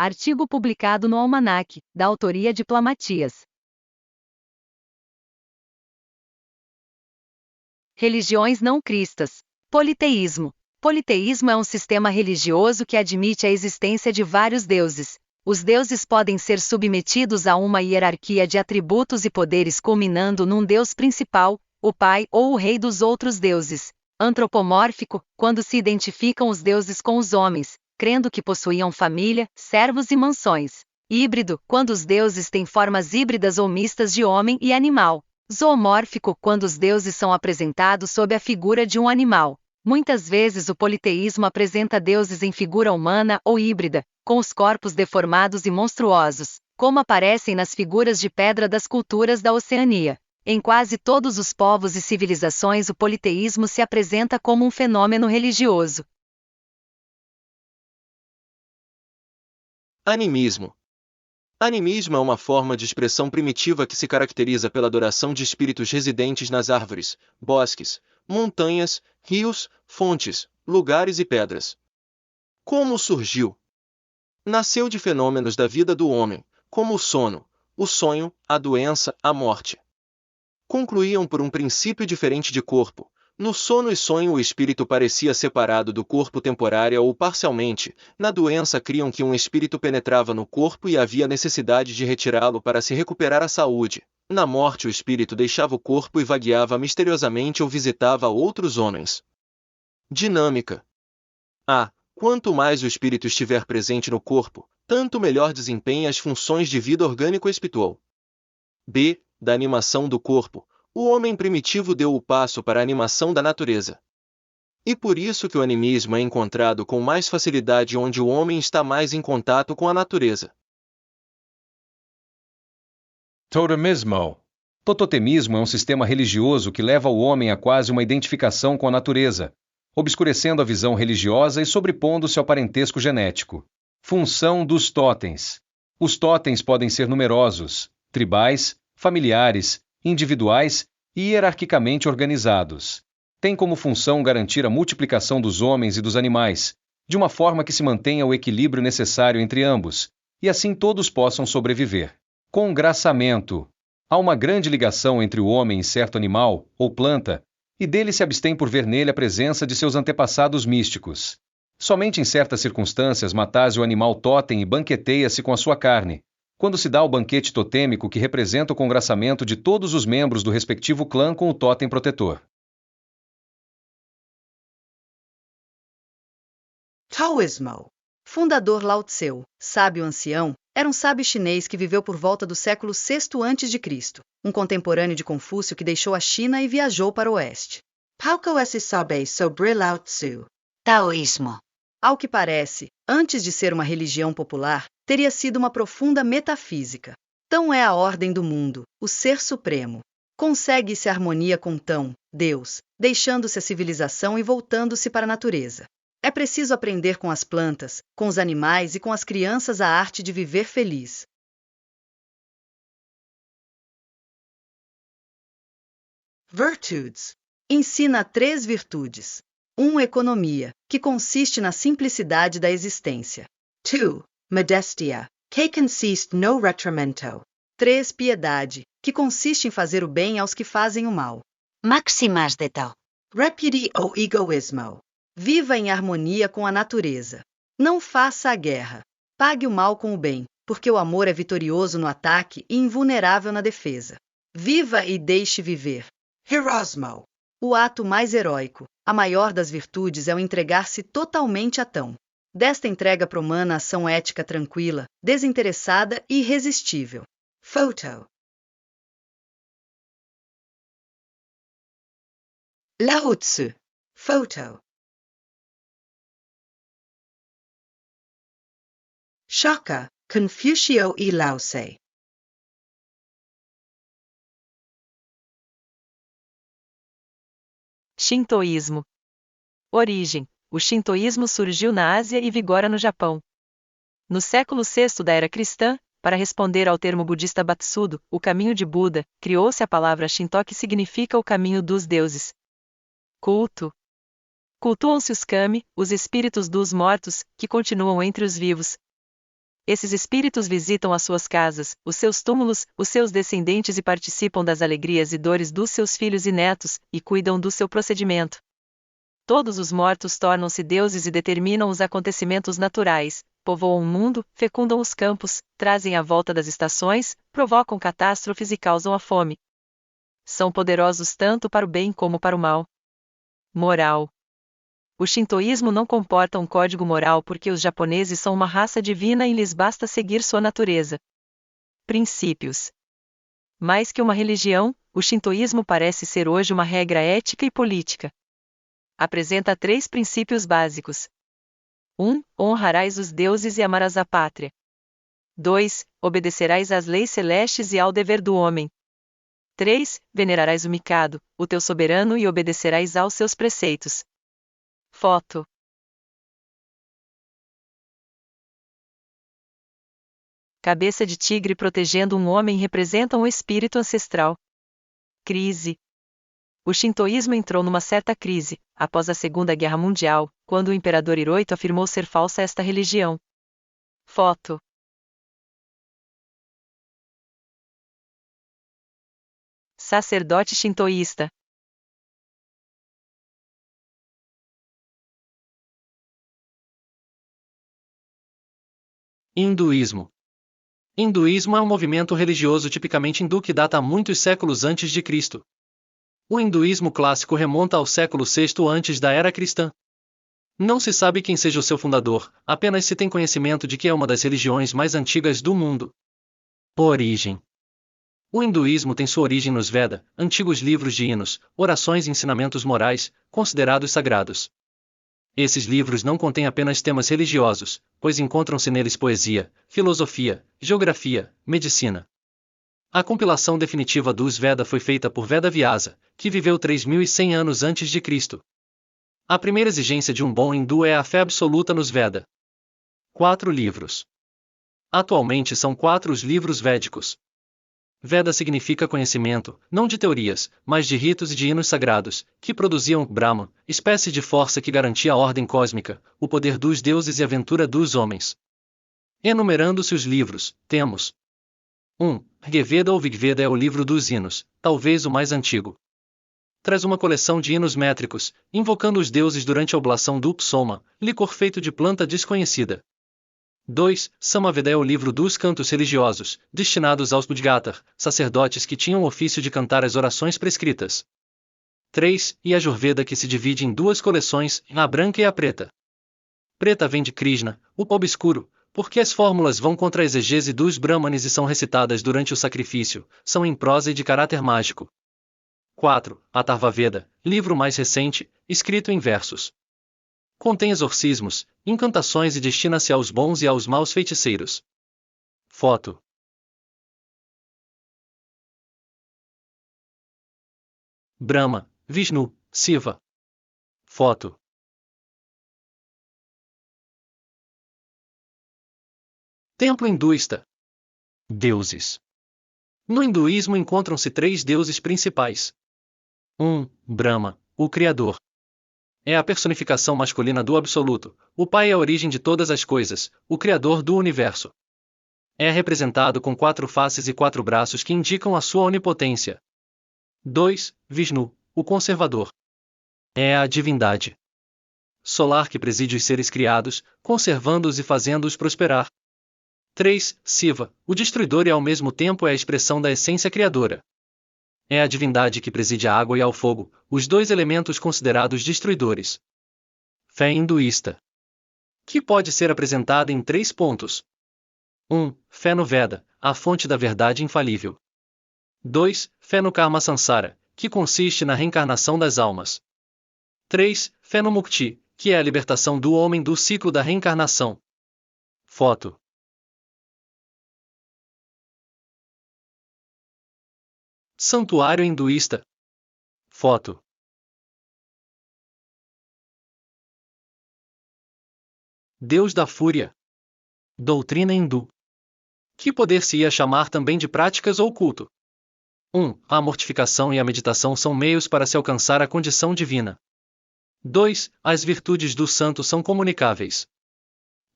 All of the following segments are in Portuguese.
Artigo publicado no Almanaque, da autoria de Plamatias. Religiões não cristas. Politeísmo. Politeísmo é um sistema religioso que admite a existência de vários deuses. Os deuses podem ser submetidos a uma hierarquia de atributos e poderes culminando num deus principal, o pai ou o rei dos outros deuses. Antropomórfico, quando se identificam os deuses com os homens, crendo que possuíam família, servos e mansões. Híbrido, quando os deuses têm formas híbridas ou mistas de homem e animal. Zoomórfico, quando os deuses são apresentados sob a figura de um animal. Muitas vezes o politeísmo apresenta deuses em figura humana ou híbrida, com os corpos deformados e monstruosos, como aparecem nas figuras de pedra das culturas da Oceania. Em quase todos os povos e civilizações o politeísmo se apresenta como um fenômeno religioso. Animismo. Animismo é uma forma de expressão primitiva que se caracteriza pela adoração de espíritos residentes nas árvores, bosques, montanhas, rios, fontes, lugares e pedras. Como surgiu? Nasceu de fenômenos da vida do homem, como o sono, o sonho, a doença, a morte. Concluíam por um princípio diferente de corpo. No sono e sonho o espírito parecia separado do corpo temporária ou parcialmente, na doença criam que um espírito penetrava no corpo e havia necessidade de retirá-lo para se recuperar a saúde. Na morte o espírito deixava o corpo e vagueava misteriosamente ou visitava outros homens. Dinâmica. A. Quanto mais o espírito estiver presente no corpo, tanto melhor desempenha as funções de vida orgânico-espiritual. B. Da animação do corpo. O homem primitivo deu o passo para a animação da natureza. E por isso que o animismo é encontrado com mais facilidade onde o homem está mais em contato com a natureza. Totemismo. Totemismo é um sistema religioso que leva o homem a quase uma identificação com a natureza, obscurecendo a visão religiosa e sobrepondo-se ao parentesco genético. Função dos totens. Os totens podem ser numerosos, tribais, familiares, individuais e hierarquicamente organizados. Tem como função garantir a multiplicação dos homens e dos animais, de uma forma que se mantenha o equilíbrio necessário entre ambos, e assim todos possam sobreviver. Congraçamento. Há uma grande ligação entre o homem e certo animal, ou planta, e dele se abstém por ver nele a presença de seus antepassados místicos. Somente em certas circunstâncias mata-se o animal totem e banqueteia-se com a sua carne, quando se dá o banquete totêmico que representa o congraçamento de todos os membros do respectivo clã com o totem protetor. Taoísmo. Fundador Lao Tse, sábio ancião, era um sábio chinês que viveu por volta do século VI a.C., um contemporâneo de Confúcio que deixou a China e viajou para o oeste. Pouco se sabe sobre Lao Tse. Taoísmo. Ao que parece, antes de ser uma religião popular, teria sido uma profunda metafísica. Tão é a ordem do mundo, o ser supremo. Consegue-se harmonia com Tão, Deus, deixando-se a civilização e voltando-se para a natureza. É preciso aprender com as plantas, com os animais e com as crianças a arte de viver feliz. Virtudes. Ensina 3 virtudes. 1. Economia, que consiste na simplicidade da existência. 2. Modestia, que consiste no retrimento. 3. Piedade, que consiste em fazer o bem aos que fazem o mal. Máximas de Tao. Repudie o egoísmo. Viva em harmonia com a natureza. Não faça a guerra. Pague o mal com o bem, porque o amor é vitorioso no ataque e invulnerável na defesa. Viva e deixe viver. Heroismo. O ato mais heróico, a maior das virtudes é o entregar-se totalmente a Tão. Desta entrega promana a ação ética tranquila, desinteressada e irresistível. Photo. Lao Tse. Photo. Shaka, Confucio e Lao Tse. Shintoísmo. Origem. O shintoísmo surgiu na Ásia e vigora no Japão. No século VI da era cristã, para responder ao termo budista Batsudo, o caminho de Buda, criou-se a palavra Shinto, que significa o caminho dos deuses. Culto. Cultuam-se os kami, os espíritos dos mortos, que continuam entre os vivos. Esses espíritos visitam as suas casas, os seus túmulos, os seus descendentes e participam das alegrias e dores dos seus filhos e netos, e cuidam do seu procedimento. Todos os mortos tornam-se deuses e determinam os acontecimentos naturais, povoam o mundo, fecundam os campos, trazem a volta das estações, provocam catástrofes e causam a fome. São poderosos tanto para o bem como para o mal. Moral. O shintoísmo não comporta um código moral porque os japoneses são uma raça divina e lhes basta seguir sua natureza. Princípios. Mais que uma religião, o shintoísmo parece ser hoje uma regra ética e política. Apresenta 3 princípios básicos. 1. Honrarás os deuses e amarás a pátria. 2. Obedecerás às leis celestes e ao dever do homem. 3. Venerarás o Mikado, o teu soberano, e obedecerás aos seus preceitos. Foto. Cabeça de tigre protegendo um homem representa um espírito ancestral. Crise. O shintoísmo entrou numa certa crise, após a Segunda Guerra Mundial, quando o imperador Hirohito afirmou ser falsa esta religião. Foto. Sacerdote shintoísta. Hinduísmo. Hinduísmo é um movimento religioso tipicamente hindu que data muitos séculos antes de Cristo. O hinduísmo clássico remonta ao século VI antes da era cristã. Não se sabe quem seja o seu fundador, apenas se tem conhecimento de que é uma das religiões mais antigas do mundo. Origem. O hinduísmo tem sua origem nos Veda, antigos livros de hinos, orações e ensinamentos morais, considerados sagrados. Esses livros não contêm apenas temas religiosos, pois encontram-se neles poesia, filosofia, geografia, medicina. A compilação definitiva dos Veda foi feita por Vedavyasa, que viveu 3.100 anos antes de Cristo. A primeira exigência de um bom hindu é a fé absoluta nos Veda. 4 livros. Atualmente são 4 os livros védicos. Veda significa conhecimento, não de teorias, mas de ritos e de hinos sagrados, que produziam Brahma, espécie de força que garantia a ordem cósmica, o poder dos deuses e a aventura dos homens. Enumerando-se os livros, temos 1. Rigveda ou Vigveda é o livro dos hinos, talvez o mais antigo. Traz uma coleção de hinos métricos, invocando os deuses durante a oblação do Psoma, licor feito de planta desconhecida. 2. Samaveda é o livro dos cantos religiosos, destinados aos Udgatar, sacerdotes que tinham o ofício de cantar as orações prescritas. 3. E a Yajurveda, que se divide em 2 coleções, a branca e a preta. Preta vem de Krishna, o obscuro, porque as fórmulas vão contra a exegese dos Brahmanes e são recitadas durante o sacrifício, são em prosa e de caráter mágico. 4. Atharvaveda, livro mais recente, escrito em versos. Contém exorcismos, encantações e destina-se aos bons e aos maus feiticeiros. Foto. Brahma, Vishnu, Shiva. Foto. Templo hinduísta. Deuses. No hinduísmo encontram-se 3 deuses principais. 1. Brahma, o Criador. É a personificação masculina do Absoluto, o Pai é a origem de todas as coisas, o Criador do Universo. É representado com 4 faces e 4 braços que indicam a sua onipotência. 2. Vishnu, o Conservador. É a divindade solar que preside os seres criados, conservando-os e fazendo-os prosperar. 3. Shiva, o Destruidor e ao mesmo tempo é a expressão da essência criadora. É a divindade que preside a água e ao fogo, os 2 elementos considerados destruidores. Fé hinduísta. Que pode ser apresentada em 3 pontos. 1. Fé no Veda, a fonte da verdade infalível. 2. Fé no Karma Sansara, que consiste na reencarnação das almas. 3. Fé no Mukti, que é a libertação do homem do ciclo da reencarnação. Foto. Santuário hinduísta. Foto. Deus da Fúria. Doutrina hindu. Que poder-se-ia chamar também de práticas ou culto? 1. A mortificação e a meditação são meios para se alcançar a condição divina. 2. As virtudes do santo são comunicáveis.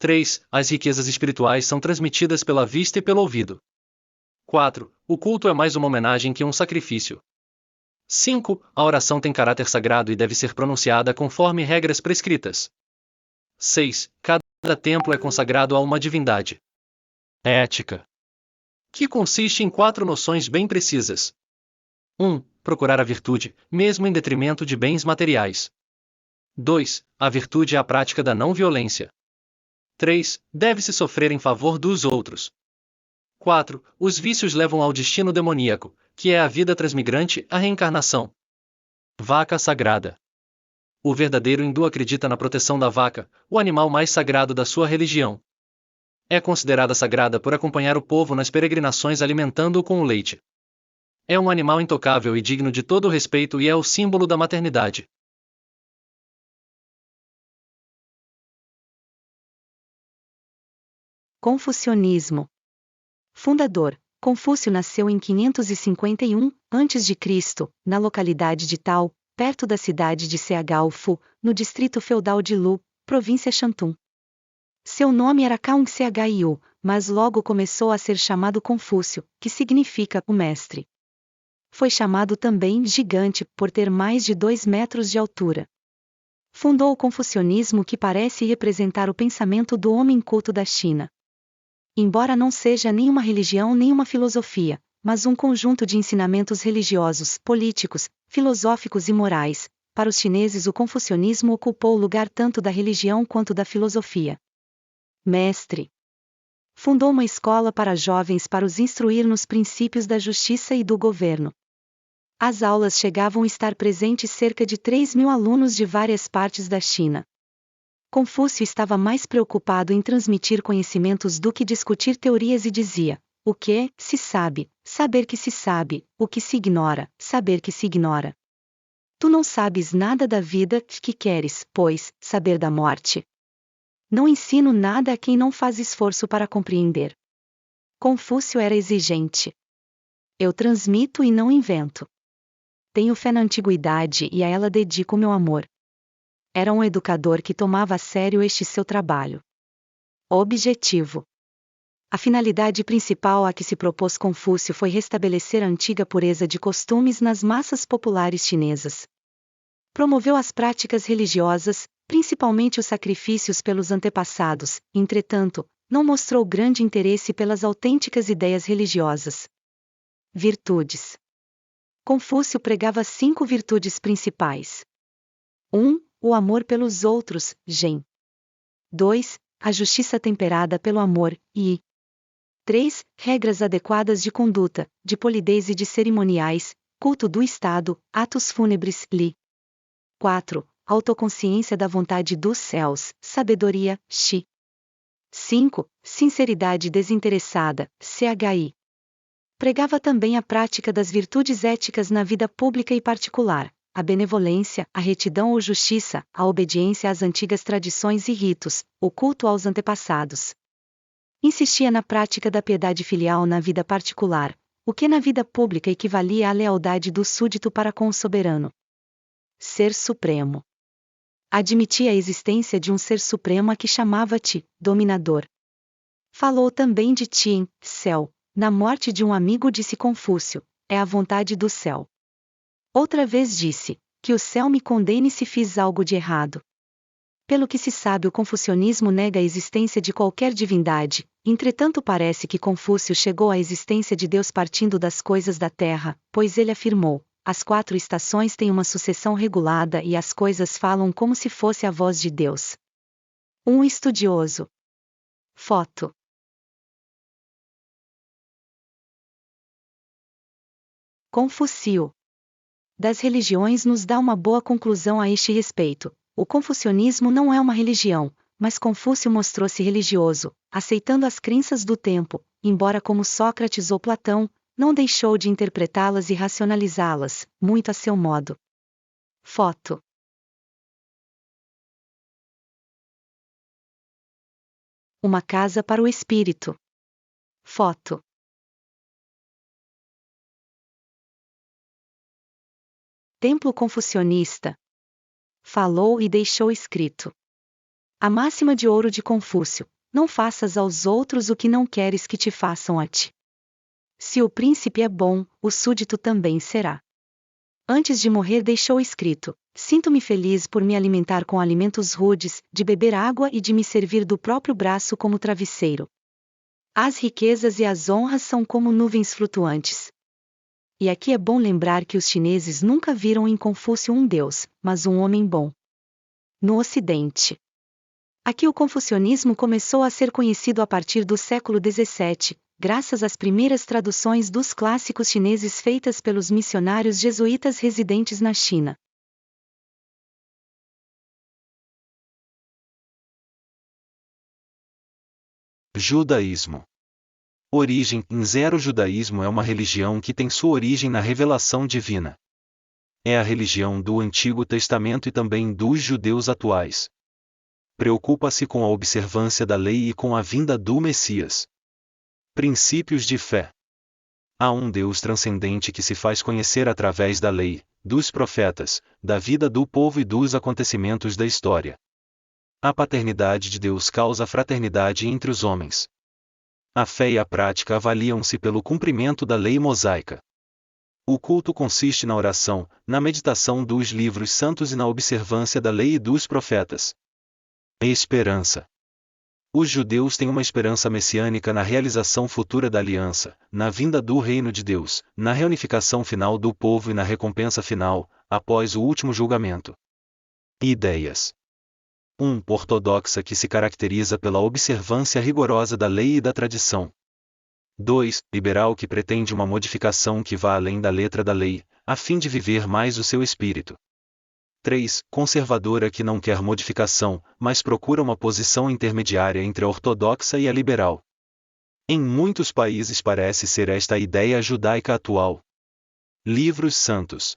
3. As riquezas espirituais são transmitidas pela vista e pelo ouvido. 4. O culto é mais uma homenagem que um sacrifício. 5. A oração tem caráter sagrado e deve ser pronunciada conforme regras prescritas. 6. Cada templo é consagrado a uma divindade. Ética, que consiste em 4 noções bem precisas. 1. Procurar a virtude, mesmo em detrimento de bens materiais. 2. A virtude é a prática da não-violência. 3. Deve-se sofrer em favor dos outros. 4. Os vícios levam ao destino demoníaco, que é a vida transmigrante, a reencarnação. Vaca sagrada. O verdadeiro hindu acredita na proteção da vaca, o animal mais sagrado da sua religião. É considerada sagrada por acompanhar o povo nas peregrinações alimentando-o com o leite. É um animal intocável e digno de todo o respeito e é o símbolo da maternidade. Confucionismo. Fundador. Confúcio nasceu em 551 a.C., na localidade de Tao, perto da cidade de Cheongfu, no distrito feudal de Lu, província Shantung. Seu nome era Kaung Chiu, mas logo começou a ser chamado Confúcio, que significa o mestre. Foi chamado também gigante, por ter mais de 2 metros de altura. Fundou o confucionismo, que parece representar o pensamento do homem culto da China. Embora não seja nem uma religião nem uma filosofia, mas um conjunto de ensinamentos religiosos, políticos, filosóficos e morais, para os chineses o confucionismo ocupou o lugar tanto da religião quanto da filosofia. Mestre. Fundou uma escola para jovens para os instruir nos princípios da justiça e do governo. As aulas chegavam a estar presentes cerca de 3.000 alunos de várias partes da China. Confúcio estava mais preocupado em transmitir conhecimentos do que discutir teorias e dizia: o que se sabe, saber que se sabe, o que se ignora, saber que se ignora. Tu não sabes nada da vida, que queres, pois, saber da morte? Não ensino nada a quem não faz esforço para compreender. Confúcio era exigente. Eu transmito e não invento. Tenho fé na antiguidade e a ela dedico meu amor. Era um educador que tomava a sério este seu trabalho. Objetivo. A finalidade principal a que se propôs Confúcio foi restabelecer a antiga pureza de costumes nas massas populares chinesas. Promoveu as práticas religiosas, principalmente os sacrifícios pelos antepassados, entretanto, não mostrou grande interesse pelas autênticas ideias religiosas. Virtudes. Confúcio pregava 5 virtudes principais. 1. O amor pelos outros, Gen. 2. A justiça temperada pelo amor, Yi. 3. Regras adequadas de conduta, de polidez e de cerimoniais, culto do Estado, atos fúnebres, Li. 4. Autoconsciência da vontade dos céus, sabedoria, Shi. 5. Sinceridade desinteressada, CHI. Pregava também a prática das virtudes éticas na vida pública e particular, a benevolência, a retidão ou justiça, a obediência às antigas tradições e ritos, o culto aos antepassados. Insistia na prática da piedade filial na vida particular, o que na vida pública equivalia à lealdade do súdito para com o soberano. Ser supremo. Admitia a existência de um ser supremo a que chamava Ti, dominador. Falou também de Tien, céu. Na morte de um amigo disse Confúcio: é a vontade do céu. Outra vez disse: que o céu me condene se fiz algo de errado. Pelo que se sabe, o confucionismo nega a existência de qualquer divindade, entretanto parece que Confúcio chegou à existência de Deus partindo das coisas da terra, pois ele afirmou: as 4 estações têm uma sucessão regulada e as coisas falam como se fosse a voz de Deus. Um estudioso. Foto. Confúcio. Das religiões nos dá uma boa conclusão a este respeito. O confucionismo não é uma religião, mas Confúcio mostrou-se religioso, aceitando as crenças do tempo, embora como Sócrates ou Platão, não deixou de interpretá-las e racionalizá-las, muito a seu modo. Foto. Uma casa para o espírito. Foto. Templo confucionista. Falou e deixou escrito. A máxima de ouro de Confúcio: não faças aos outros o que não queres que te façam a ti. Se o príncipe é bom, o súdito também será. Antes de morrer deixou escrito: sinto-me feliz por me alimentar com alimentos rudes, de beber água e de me servir do próprio braço como travesseiro. As riquezas e as honras são como nuvens flutuantes. E aqui é bom lembrar que os chineses nunca viram em Confúcio um deus, mas um homem bom. No Ocidente. Aqui o confucionismo começou a ser conhecido a partir do século XVII, graças às primeiras traduções dos clássicos chineses feitas pelos missionários jesuítas residentes na China. Judaísmo. Origem. O judaísmo é uma religião que tem sua origem na revelação divina. É a religião do Antigo Testamento e também dos judeus atuais. Preocupa-se com a observância da lei e com a vinda do Messias. Princípios de fé. Há um Deus transcendente que se faz conhecer através da lei, dos profetas, da vida do povo e dos acontecimentos da história. A paternidade de Deus causa fraternidade entre os homens. A fé e a prática avaliam-se pelo cumprimento da lei mosaica. O culto consiste na oração, na meditação dos livros santos e na observância da lei e dos profetas. Esperança. Os judeus têm uma esperança messiânica na realização futura da aliança, na vinda do reino de Deus, na reunificação final do povo e na recompensa final, após o último julgamento. Ideias. 1. Ortodoxa, que se caracteriza pela observância rigorosa da lei e da tradição. 2. Liberal, que pretende uma modificação que vá além da letra da lei, a fim de viver mais o seu espírito. 3. Conservadora, que não quer modificação, mas procura uma posição intermediária entre a ortodoxa e a liberal. Em muitos países parece ser esta a ideia judaica atual. Livros santos.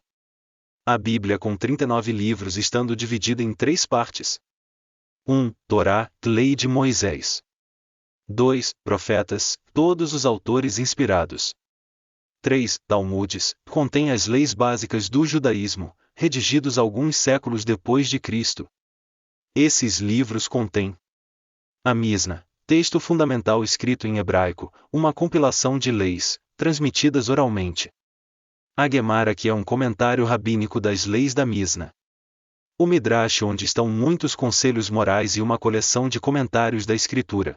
A Bíblia, com 39 livros, estando dividida em 3 partes. 1. Torá, Lei de Moisés. 2. Profetas, todos os autores inspirados. 3. Talmudes, contém as leis básicas do judaísmo, redigidos alguns séculos depois de Cristo. Esses livros contêm a Misna, texto fundamental escrito em hebraico, uma compilação de leis, transmitidas oralmente. A Gemara, que é um comentário rabínico das leis da Misna. O Midrash, onde estão muitos conselhos morais e uma coleção de comentários da Escritura.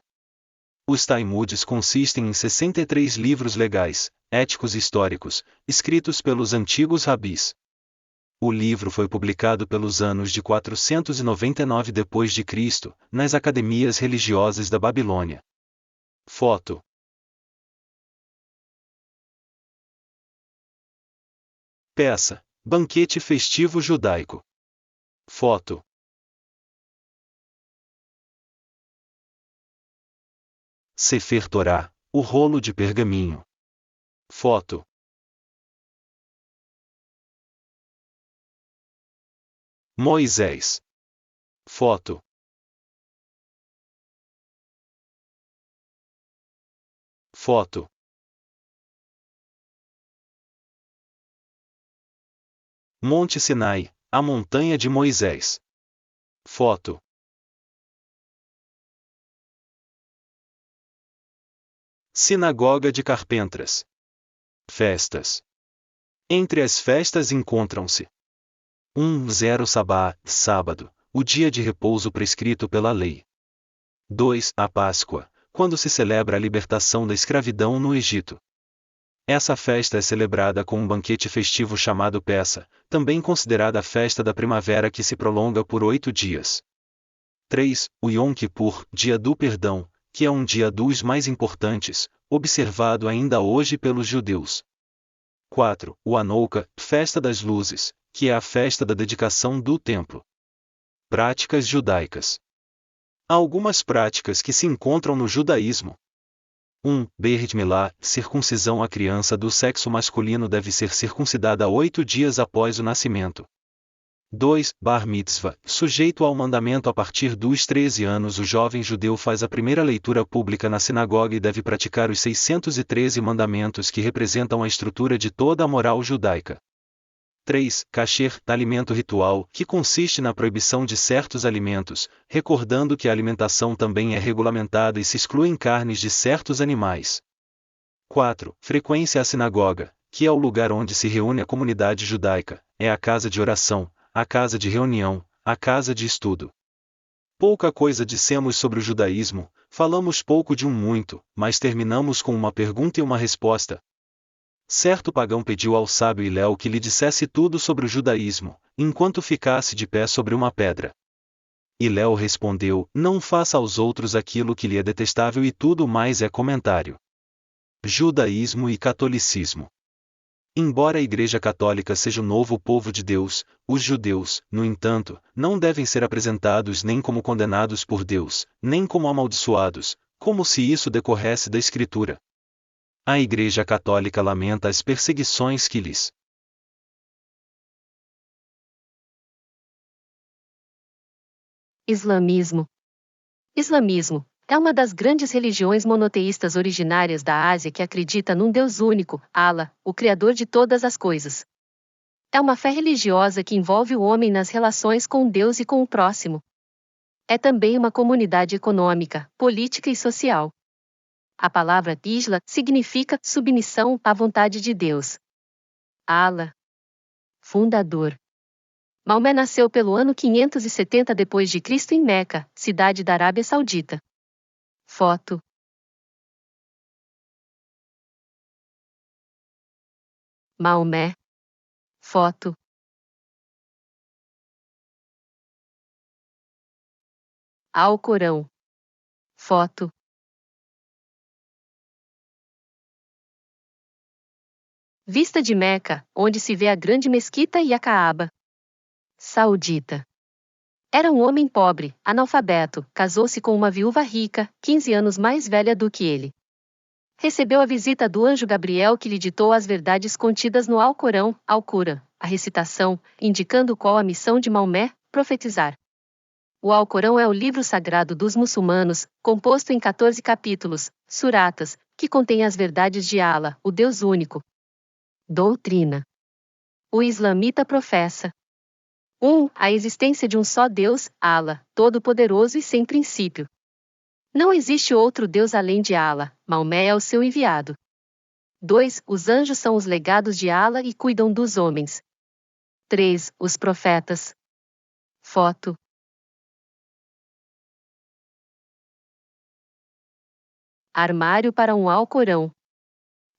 Os Talmudes consistem em 63 livros legais, éticos e históricos, escritos pelos antigos rabis. O livro foi publicado pelos anos de 499 d.C., nas academias religiosas da Babilônia. Foto. Peça: Banquete festivo judaico. Foto. Sefer Torá, o rolo de pergaminho. Foto. Moisés. Foto. Foto. Monte Sinai, a montanha de Moisés. Foto. Sinagoga de Carpentras. Festas. Entre as festas encontram-se 1. Sabá, sábado, o dia de repouso prescrito pela lei. 2. A Páscoa, quando se celebra a libertação da escravidão no Egito. Essa festa é celebrada com um banquete festivo chamado Peça, também considerada a festa da primavera, que se prolonga por 8 dias. 3. O Yom Kippur, dia do perdão, que é um dia dos mais importantes, observado ainda hoje pelos judeus. 4. O Hanukkah, festa das luzes, que é a festa da dedicação do templo. Práticas judaicas. Há algumas práticas que se encontram no judaísmo. 1. Brit Milá, circuncisão. A criança do sexo masculino deve ser circuncidada 8 dias após o nascimento. 2. Bar Mitzvah, sujeito ao mandamento a partir dos 13 anos. O jovem judeu faz a primeira leitura pública na sinagoga e deve praticar os 613 mandamentos que representam a estrutura de toda a moral judaica. 3. Kasher, alimento ritual, que consiste na proibição de certos alimentos, recordando que a alimentação também é regulamentada e se excluem carnes de certos animais. 4. Frequência à sinagoga, que é o lugar onde se reúne a comunidade judaica, é a casa de oração, a casa de reunião, a casa de estudo. Pouca coisa dissemos sobre o judaísmo, falamos pouco de um muito, mas terminamos com uma pergunta e uma resposta. Certo pagão pediu ao sábio Hillel que lhe dissesse tudo sobre o judaísmo, enquanto ficasse de pé sobre uma pedra. Hillel respondeu: não faça aos outros aquilo que lhe é detestável, e tudo mais é comentário. Judaísmo e catolicismo. Embora a Igreja Católica seja o novo povo de Deus, os judeus, no entanto, não devem ser apresentados nem como condenados por Deus, nem como amaldiçoados, como se isso decorresse da Escritura. A Igreja Católica lamenta as perseguições que lhes Islamismo. Islamismo é uma das grandes religiões monoteístas originárias da Ásia que acredita num Deus único, Allah, o Criador de todas as coisas. É uma fé religiosa que envolve o homem nas relações com Deus e com o próximo. É também uma comunidade econômica, política e social. A palavra Isla significa submissão à vontade de Deus. Allah. Fundador. Maomé nasceu pelo ano 570 d.C. em Meca, cidade da Arábia Saudita. Foto. Maomé. Foto. Alcorão. Foto. Vista de Meca, onde se vê a grande mesquita e a Caaba. Saudita. Era um homem pobre, analfabeto, casou-se com uma viúva rica, 15 anos mais velha do que ele. Recebeu a visita do anjo Gabriel que lhe ditou as verdades contidas no Alcorão, Al-Qur'an, a recitação, indicando qual a missão de Maomé, profetizar. O Alcorão é o livro sagrado dos muçulmanos, composto em 14 capítulos, suratas, que contém as verdades de Allah, o Deus único. Doutrina. O islamita professa 1. A existência de um só Deus, Allah, todo-poderoso e sem princípio. Não existe outro Deus além de Allah, Maomé é o seu enviado. 2. Os anjos são os legados de Allah e cuidam dos homens. 3. Os profetas. Foto. Armário para um Alcorão.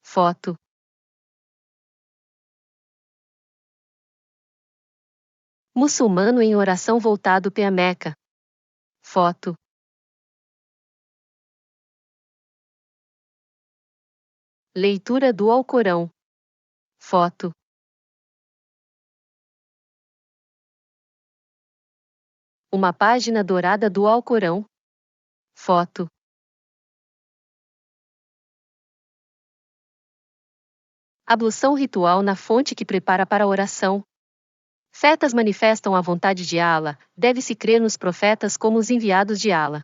Foto. Muçulmano em oração voltado para Meca. Foto. Leitura do Alcorão. Foto. Uma página dourada do Alcorão. Foto. Ablução ritual na fonte que prepara para a oração. Fetas manifestam a vontade de Allah, deve-se crer nos profetas como os enviados de Allah.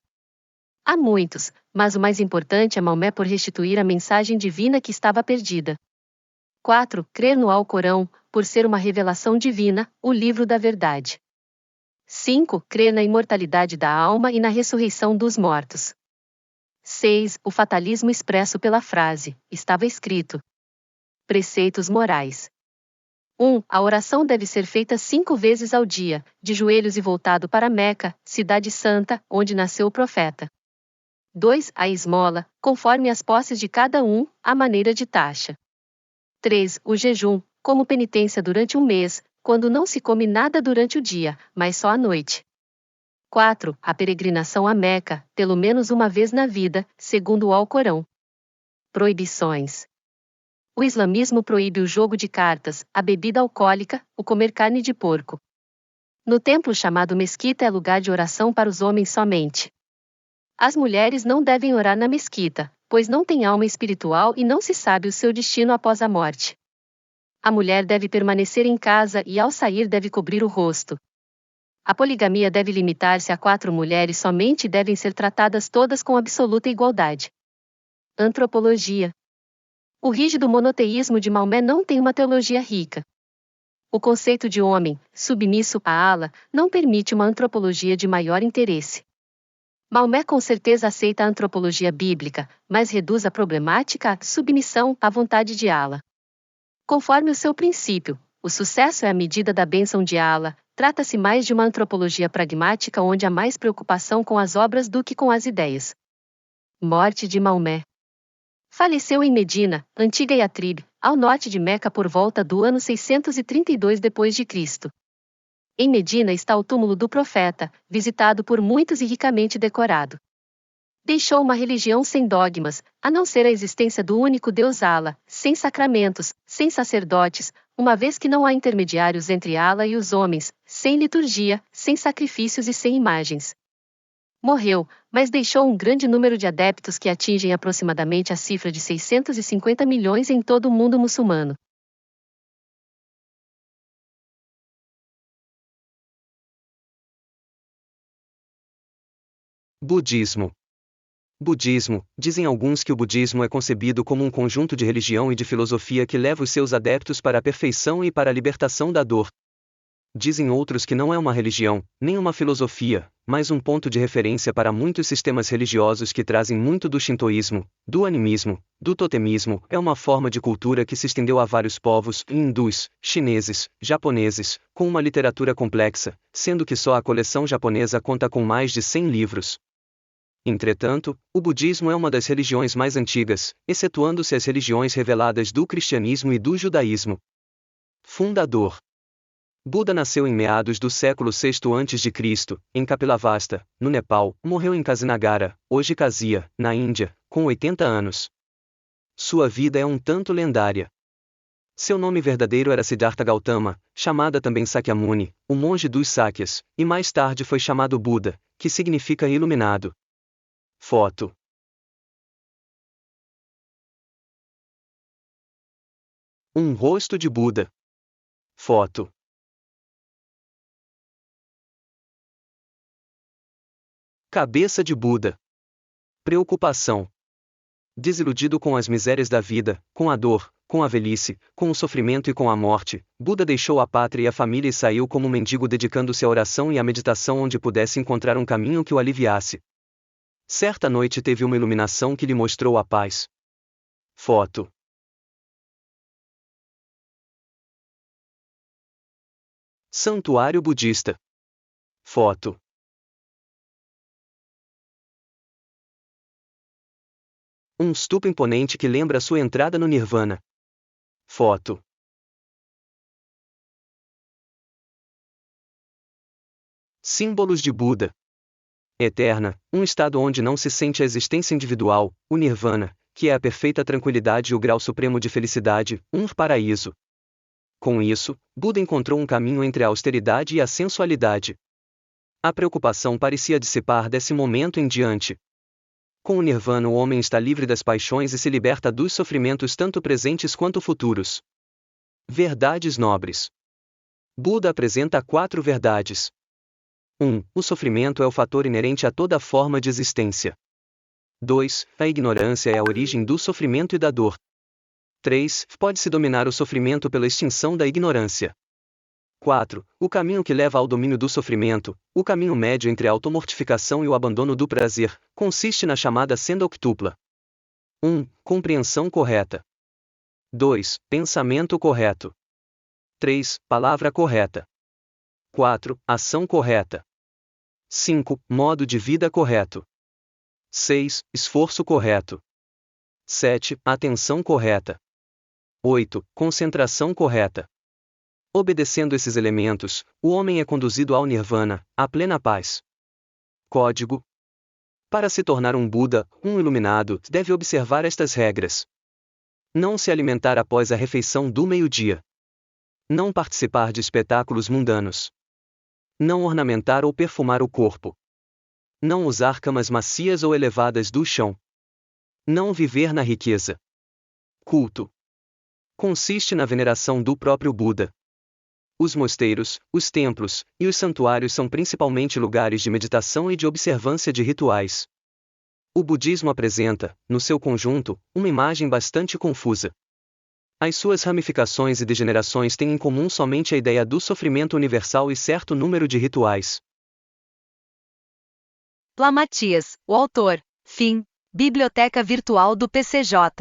Há muitos, mas o mais importante é Maomé por restituir a mensagem divina que estava perdida. 4. Crer no Alcorão, por ser uma revelação divina, o livro da verdade. 5. Crer na imortalidade da alma e na ressurreição dos mortos. 6. O fatalismo expresso pela frase, estava escrito. Preceitos morais. 1. A oração deve ser feita 5 vezes ao dia, de joelhos e voltado para Meca, cidade santa, onde nasceu o profeta. 2. A esmola, conforme as posses de cada um, à maneira de taxa. 3. O jejum, como penitência durante um mês, quando não se come nada durante o dia, mas só à noite. 4. A peregrinação a Meca, pelo menos uma vez na vida, segundo o Alcorão. Proibições. O islamismo proíbe o jogo de cartas, a bebida alcoólica, o comer carne de porco. No templo chamado mesquita é lugar de oração para os homens somente. As mulheres não devem orar na mesquita, pois não têm alma espiritual e não se sabe o seu destino após a morte. A mulher deve permanecer em casa e ao sair deve cobrir o rosto. A poligamia deve limitar-se a 4 mulheres somente e devem ser tratadas todas com absoluta igualdade. Antropologia. O rígido monoteísmo de Maomé não tem uma teologia rica. O conceito de homem, submisso a Allah, não permite uma antropologia de maior interesse. Maomé com certeza aceita a antropologia bíblica, mas reduz a problemática à submissão à vontade de Allah. Conforme o seu princípio, o sucesso é a medida da bênção de Allah. Trata-se mais de uma antropologia pragmática onde há mais preocupação com as obras do que com as ideias. Morte de Maomé. Faleceu em Medina, antiga Yatrib, ao norte de Meca por volta do ano 632 d.C. Em Medina está o túmulo do profeta, visitado por muitos e ricamente decorado. Deixou uma religião sem dogmas, a não ser a existência do único Deus Allah, sem sacramentos, sem sacerdotes, uma vez que não há intermediários entre Allah e os homens, sem liturgia, sem sacrifícios e sem imagens. Morreu, mas deixou um grande número de adeptos que atingem aproximadamente a cifra de 650 milhões em todo o mundo muçulmano. Budismo. Budismo, dizem alguns que o budismo é concebido como um conjunto de religião e de filosofia que leva os seus adeptos para a perfeição e para a libertação da dor. Dizem outros que não é uma religião, nem uma filosofia, mas um ponto de referência para muitos sistemas religiosos que trazem muito do shintoísmo, do animismo, do totemismo. É uma forma de cultura que se estendeu a vários povos, hindus, chineses, japoneses, com uma literatura complexa, sendo que só a coleção japonesa conta com mais de 100 livros. Entretanto, o budismo é uma das religiões mais antigas, excetuando-se as religiões reveladas do cristianismo e do judaísmo. Fundador. Buda nasceu em meados do século VI a.C., em Kapilavastu, no Nepal, morreu em Kasinagara, hoje Kazia, na Índia, com 80 anos. Sua vida é um tanto lendária. Seu nome verdadeiro era Siddhartha Gautama, chamada também Sakyamuni, o monge dos Sakyas, e mais tarde foi chamado Buda, que significa iluminado. Foto. Um rosto de Buda. Foto. Cabeça de Buda. Preocupação. Desiludido com as misérias da vida, com a dor, com a velhice, com o sofrimento e com a morte, Buda deixou a pátria e a família e saiu como mendigo dedicando-se à oração e à meditação onde pudesse encontrar um caminho que o aliviasse. Certa noite teve uma iluminação que lhe mostrou a paz. Foto. Santuário budista. Foto. Um stupa imponente que lembra sua entrada no Nirvana. Foto. Símbolos de Buda. Eterna, um estado onde não se sente a existência individual, o Nirvana, que é a perfeita tranquilidade e o grau supremo de felicidade, um paraíso. Com isso, Buda encontrou um caminho entre a austeridade e a sensualidade. A preocupação parecia dissipar desse momento em diante. Com o Nirvana o homem está livre das paixões e se liberta dos sofrimentos tanto presentes quanto futuros. Verdades nobres. Buda apresenta 4 verdades. 1. O sofrimento é o fator inerente a toda forma de existência. 2. A ignorância é a origem do sofrimento e da dor. 3. Pode-se dominar o sofrimento pela extinção da ignorância. 4. O caminho que leva ao domínio do sofrimento, o caminho médio entre a automortificação e o abandono do prazer, consiste na chamada senda octupla. 1. Compreensão correta. 2. Pensamento correto. 3. Palavra correta. 4. Ação correta. 5. Modo de vida correto. 6. Esforço correto. 7. Atenção correta. 8. Concentração correta. Obedecendo esses elementos, o homem é conduzido ao Nirvana, à plena paz. Código. Para se tornar um Buda, um iluminado, deve observar estas regras. Não se alimentar após a refeição do meio-dia. Não participar de espetáculos mundanos. Não ornamentar ou perfumar o corpo. Não usar camas macias ou elevadas do chão. Não viver na riqueza. Culto. Consiste na veneração do próprio Buda. Os mosteiros, os templos e os santuários são principalmente lugares de meditação e de observância de rituais. O budismo apresenta, no seu conjunto, uma imagem bastante confusa. As suas ramificações e degenerações têm em comum somente a ideia do sofrimento universal e certo número de rituais. Plamatias, o autor. Fim. Biblioteca Virtual do PCJ.